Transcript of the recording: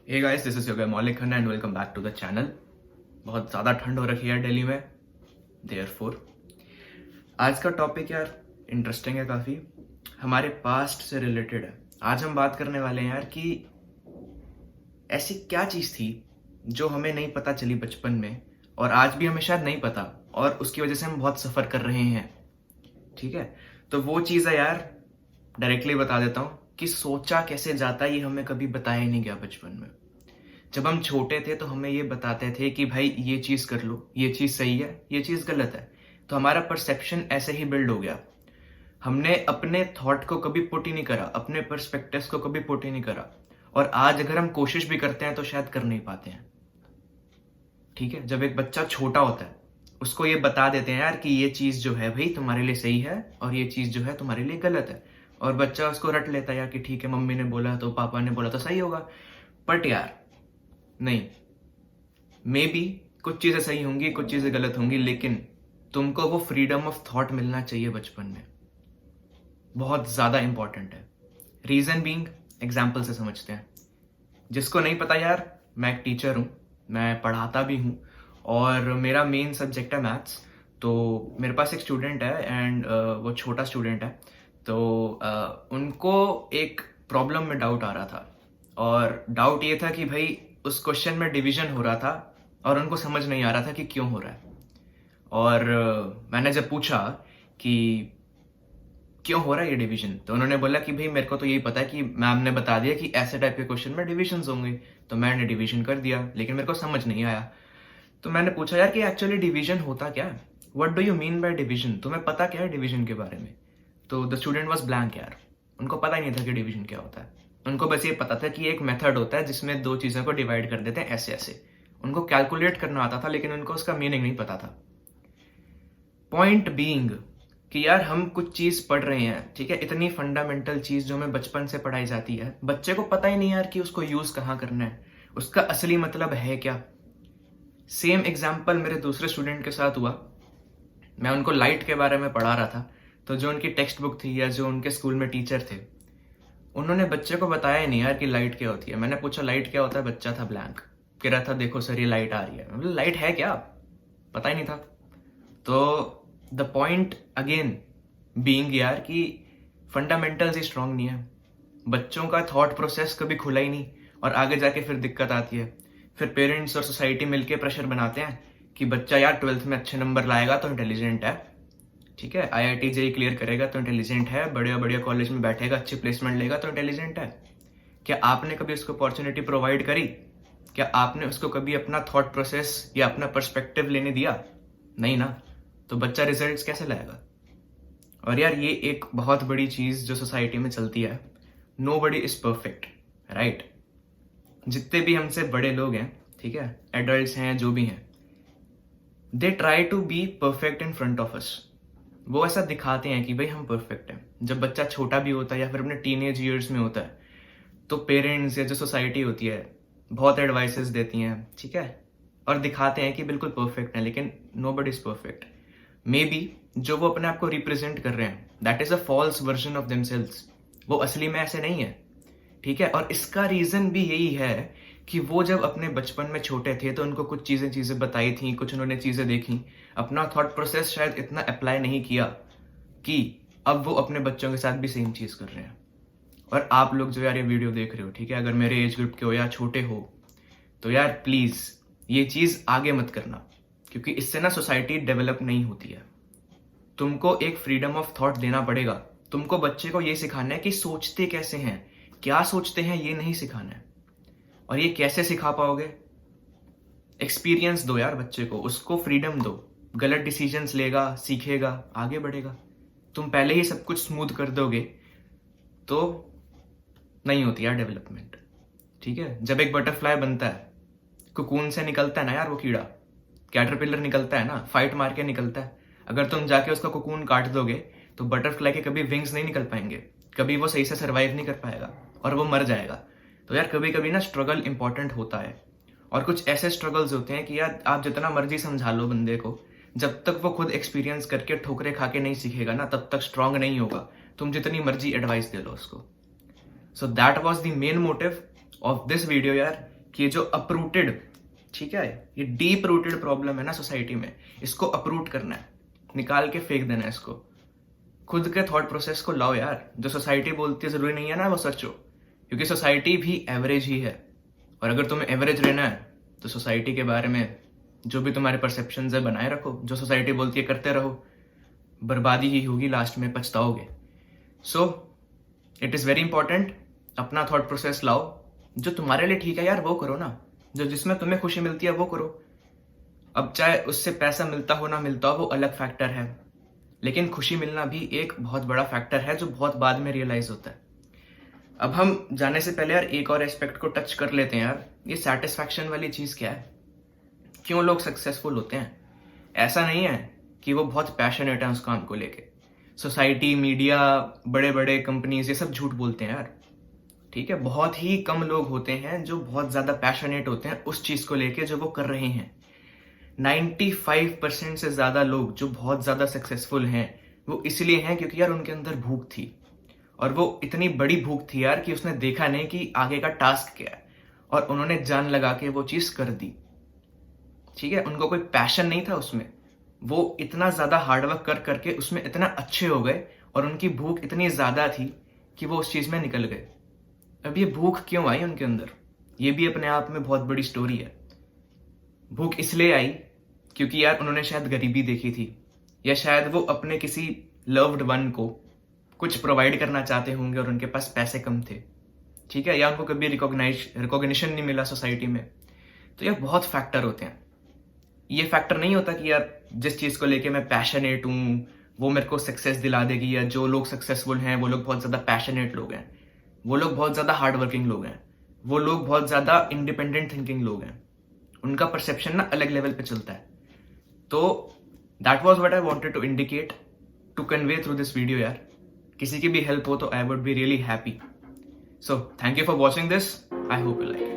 Hey guys, this is your guy Maulik Khanna and welcome back to the channel. बहुत ज़्यादा ठंड हो रखी है दिल्ली में, देयरफॉर आज का टॉपिक यार इंटरेस्टिंग है, काफ़ी हमारे पास्ट से रिलेटेड है। आज हम बात करने वाले हैं यार कि ऐसी क्या चीज़ थी जो हमें नहीं पता चली बचपन में और आज भी हमें शायद नहीं पता और उसकी वजह से हम बहुत सफ़र कर रहे हैं। ठीक है, तो वो चीज़ है यार, डायरेक्टली बता देता हूँ कि सोचा कैसे जाता ये हमें कभी बताया ही नहीं गया बचपन में। जब हम छोटे थे तो हमें ये बताते थे कि भाई ये चीज़ कर लो, ये चीज़ सही है, ये चीज़ गलत है, तो हमारा परसेप्शन ऐसे ही बिल्ड हो गया। हमने अपने थॉट को कभी पुट ही नहीं करा, अपने पर्सपेक्टिव्स को कभी पुट ही नहीं करा, और आज अगर हम कोशिश भी करते हैं तो शायद कर नहीं पाते हैं। ठीक है, जब एक बच्चा छोटा होता है उसको ये बता देते हैं यार कि ये चीज़ जो है भाई तुम्हारे लिए सही है और ये चीज़ जो है तुम्हारे लिए गलत है, और बच्चा उसको रट लेता है यार कि ठीक है, मम्मी ने बोला तो, पापा ने बोला तो सही होगा। बट यार नहीं, मे बी कुछ चीज़ें सही होंगी, कुछ चीज़ें गलत होंगी, लेकिन तुमको वो फ्रीडम ऑफ थॉट मिलना चाहिए बचपन में। बहुत ज़्यादा इंपॉर्टेंट है। रीज़न बीइंग, एग्जाम्पल से समझते हैं। जिसको नहीं पता यार, मैं एक टीचर हूँ, मैं पढ़ाता भी हूँ और मेरा मेन सब्जेक्ट है मैथ्स। तो मेरे पास एक स्टूडेंट है एंड वो छोटा स्टूडेंट है, तो उनको एक प्रॉब्लम में डाउट आ रहा था, और डाउट ये था कि भाई उस क्वेश्चन में डिवीजन हो रहा था और उनको समझ नहीं आ रहा था कि क्यों हो रहा है। और मैंने जब पूछा कि क्यों हो रहा है ये डिवीजन, तो उन्होंने बोला कि भाई मेरे को तो यही पता है कि मैम ने बता दिया कि ऐसे टाइप के क्वेश्चन में डिविजन्स होंगे, तो मैंने डिवीजन कर दिया, लेकिन मेरे को समझ नहीं आया। तो मैंने पूछा यार कि एक्चुअली डिवीजन होता क्या है, what do you mean by division, तुम्हें पता क्या है डिवीजन के बारे में। तो द स्टूडेंट वॉज ब्लैंक यार, उनको पता ही नहीं था कि डिवीजन क्या होता है। उनको बस ये पता था कि एक मेथड होता है जिसमें दो चीज़ों को डिवाइड कर देते हैं ऐसे ऐसे। उनको कैलकुलेट करना आता था, लेकिन उनको उसका मीनिंग नहीं पता था। पॉइंट बीइंग कि यार हम कुछ चीज़ पढ़ रहे हैं, ठीक है, इतनी फंडामेंटल चीज़ जो हमें बचपन से पढ़ाई जाती है, बच्चे को पता ही नहीं यार कि उसको यूज़ कहाँ करना है, उसका असली मतलब है क्या। सेम एग्जाम्पल मेरे दूसरे स्टूडेंट के साथ हुआ। मैं उनको लाइट के बारे में पढ़ा रहा था, तो जो उनकी टेक्स्ट बुक थी या जो उनके स्कूल में टीचर थे, उन्होंने बच्चे को बताया ही नहीं यार कि लाइट क्या होती है। मैंने पूछा लाइट क्या होता है, बच्चा था ब्लैंक, कह रहा था देखो सर ये लाइट आ रही है। मतलब लाइट है क्या, पता ही नहीं था। तो द पॉइंट अगेन बीइंग यार कि फंडामेंटल्स ही स्ट्रांग नहीं है, बच्चों का थॉट प्रोसेस कभी खुला ही नहीं, और आगे जाके फिर दिक्कत आती है। फिर पेरेंट्स और सोसाइटी मिलके प्रेशर बनाते हैं कि बच्चा यार 12th में अच्छे नंबर लाएगा तो इंटेलिजेंट है, ठीक है, IIT JEE क्लियर करेगा तो इंटेलिजेंट है, बढ़िया बढ़िया कॉलेज में बैठेगा, अच्छी प्लेसमेंट लेगा तो इंटेलिजेंट है। क्या आपने कभी उसको अपॉर्चुनिटी प्रोवाइड करी? क्या आपने उसको कभी अपना थॉट प्रोसेस या अपना पर्सपेक्टिव लेने दिया? नहीं ना, तो बच्चा रिजल्ट्स कैसे लाएगा। और यार ये एक बहुत बड़ी चीज़ जो सोसाइटी में चलती है, नोबडी इज परफेक्ट, राइट। जितने भी हमसे बड़े लोग हैं, ठीक है, एडल्ट्स हैं, जो भी हैं, they try to be perfect in front of us. वो ऐसा दिखाते हैं कि भाई हम परफेक्ट हैं। जब बच्चा छोटा भी होता है या फिर अपने टीनेज ईयर्स में होता है, तो पेरेंट्स या जो सोसाइटी होती है बहुत एडवाइसेस देती हैं, ठीक है, और दिखाते हैं कि बिल्कुल परफेक्ट है, लेकिन nobody is perfect. Maybe जो वो अपने आप को रिप्रेजेंट कर रहे हैं, that is a false version of themselves, वो असली में ऐसे नहीं है, ठीक है। और इसका रीजन भी यही है कि वो जब अपने बचपन में छोटे थे तो उनको कुछ चीज़ें बताई थी, कुछ उन्होंने चीज़ें देखी, अपना थॉट प्रोसेस शायद इतना अप्लाई नहीं किया कि अब वो अपने बच्चों के साथ भी सेम चीज़ कर रहे हैं। और आप लोग जो यार ये वीडियो देख रहे हो, ठीक है, अगर मेरे एज ग्रुप के हो या छोटे हो, तो यार प्लीज़ ये चीज़ आगे मत करना, क्योंकि इससे ना सोसाइटी डेवलप नहीं होती है। तुमको एक फ्रीडम ऑफ थॉट देना पड़ेगा। तुमको बच्चे को ये सिखाना है कि सोचते कैसे हैं, क्या सोचते हैं, ये नहीं सिखाना है। और ये कैसे सिखा पाओगे? एक्सपीरियंस दो यार बच्चे को, उसको फ्रीडम दो, गलत डिसीजंस लेगा, सीखेगा, आगे बढ़ेगा। तुम पहले ही सब कुछ स्मूथ कर दोगे तो नहीं होती यार डेवलपमेंट, ठीक है। जब एक बटरफ्लाई बनता है, कोकून से निकलता है ना यार वो कीड़ा, कैटरपिलर निकलता है ना, फाइट मार के निकलता है। अगर तुम जाके उसका कोकून काट दोगे तो बटरफ्लाई के कभी विंग्स नहीं निकल पाएंगे, कभी वो सही से सर्वाइव नहीं कर पाएगा और वो मर जाएगा। तो यार कभी कभी ना स्ट्रगल इंपॉर्टेंट होता है, और कुछ ऐसे स्ट्रगल्स होते हैं कि यार आप जितना मर्जी समझा लो बंदे को, जब तक वो खुद एक्सपीरियंस करके ठोकरे खा के नहीं सीखेगा ना, तब तक स्ट्रांग नहीं होगा, तुम जितनी मर्जी एडवाइस दे लो उसको। So that was the main motive of this video यार, कि ये जो अपरूटेड, ठीक है, ये डीप रूटेड प्रॉब्लम है ना सोसाइटी में, इसको अपरूट करना है, निकाल के फेंक देना है इसको। खुद के थॉट प्रोसेस को लाओ यार। जो सोसाइटी बोलती है जरूरी नहीं है ना वो सच हो, क्योंकि सोसाइटी भी एवरेज ही है। और अगर तुम्हें एवरेज रहना है तो सोसाइटी के बारे में जो भी तुम्हारे परसेप्शंस है बनाए रखो। जो सोसाइटी बोलती है करते रहो, बर्बादी ही होगी, लास्ट में पछताओगे। So it is very important, अपना थॉट प्रोसेस लाओ, जो तुम्हारे लिए ठीक है यार वो करो ना, जो जिसमें तुम्हें खुशी मिलती है वो करो। अब चाहे उससे पैसा मिलता हो ना मिलता हो वो अलग फैक्टर है, लेकिन खुशी मिलना भी एक बहुत बड़ा फैक्टर है जो बहुत बाद में रियलाइज होता है। अब हम जाने से पहले यार एक और एस्पेक्ट को टच कर लेते हैं यार, ये सेटिस्फैक्शन वाली चीज़ क्या है, क्यों लोग सक्सेसफुल होते हैं। ऐसा नहीं है कि वो बहुत पैशनेट है उस काम को लेके। सोसाइटी, मीडिया, बड़े बड़े कंपनीज ये सब झूठ बोलते हैं यार, ठीक है। बहुत ही कम लोग होते हैं जो बहुत ज़्यादा पैशनेट होते हैं उस चीज़ को लेके जो वो कर रहे हैं। 95% से ज़्यादा लोग जो बहुत ज़्यादा सक्सेसफुल हैं वो इसलिए हैं क्योंकि यार उनके अंदर भूख थी, और वो इतनी बड़ी भूख थी यार कि उसने देखा नहीं कि आगे का टास्क क्या है, और उन्होंने जान लगा के वो चीज़ कर दी, ठीक है। उनको कोई पैशन नहीं था उसमें, वो इतना ज़्यादा हार्डवर्क कर करके उसमें इतना अच्छे हो गए, और उनकी भूख इतनी ज़्यादा थी कि वो उस चीज़ में निकल गए। अब ये भूख क्यों आई उनके अंदर, ये भी अपने आप में बहुत बड़ी स्टोरी है। भूख इसलिए आई क्योंकि यार उन्होंने शायद गरीबी देखी थी, या शायद वो अपने किसी लव्ड वन को कुछ प्रोवाइड करना चाहते होंगे और उनके पास पैसे कम थे, ठीक है, या उनको कभी रिकॉग्निशन नहीं मिला सोसाइटी में। तो यार बहुत फैक्टर होते हैं। ये फैक्टर नहीं होता कि यार जिस चीज़ को लेके मैं पैशनेट हूँ वो मेरे को सक्सेस दिला देगी, या जो लोग सक्सेसफुल हैं वो लोग बहुत ज़्यादा पैशनेट लोग हैं, वो लोग बहुत ज़्यादा हार्ड वर्किंग लोग हैं, वो लोग बहुत ज़्यादा इंडिपेंडेंट थिंकिंग लोग हैं। उनका परसेप्शन ना अलग लेवल पे चलता है। तो that was what I wanted to indicate, to convey through this video यार। किसी की भी हेल्प हो तो I would be really happy. So thank you for watching this, I hope you like it.